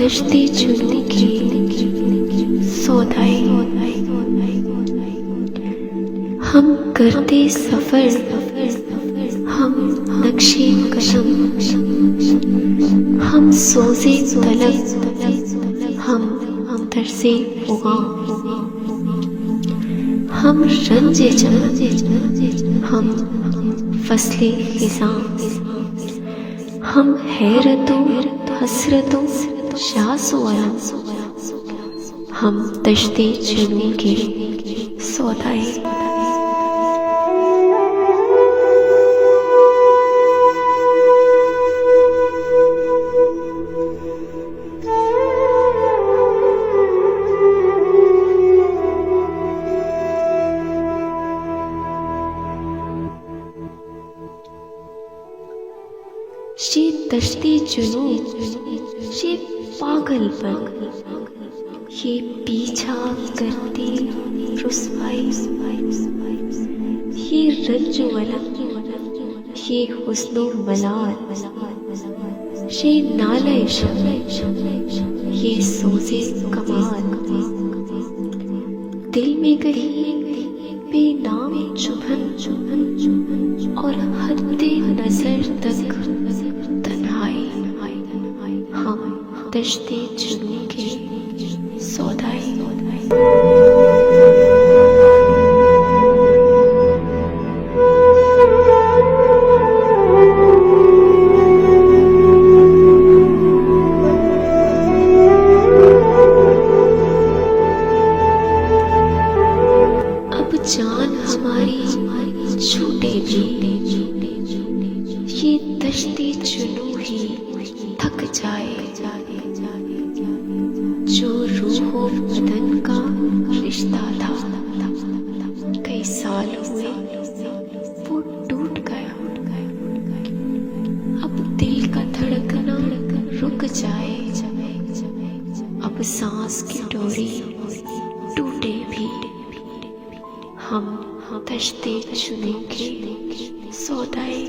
दश्ते जुनूं की सौदाई। हम करते सफर, हम नक्शे कदम, हम सोजे तलब, हम तरसे उगा, हम रंजे चमन, हम फसले खिज़ां, हम हैरतों हसरतों शाज़ो अलम, हम दश्ते जुनूं की सौदाई। ये दश्ते जुनूं, ये पागलपन, ये पीछा करती रुसवाई, ये रंजो अलम, ये हुस्नो मलाल, ये नाले शम्मे, ये सोज़े कमाल। दिल में कहीं बेनाम चुभन और हद्दे नजर तक तन्हाई, हम दश्ते जुनूं के सौदाई। अब जान हमारी छूटे भी, ये दश्ते जुनूं ही थक जाए। जो रूहो बदन का रिश्ता था, कई साल हुए वो टूट गया। अब दिल का धड़कना रुक जाए, अब सांस की डोरी टूटे भी, हम दश्ते जुनूं के सौदाई।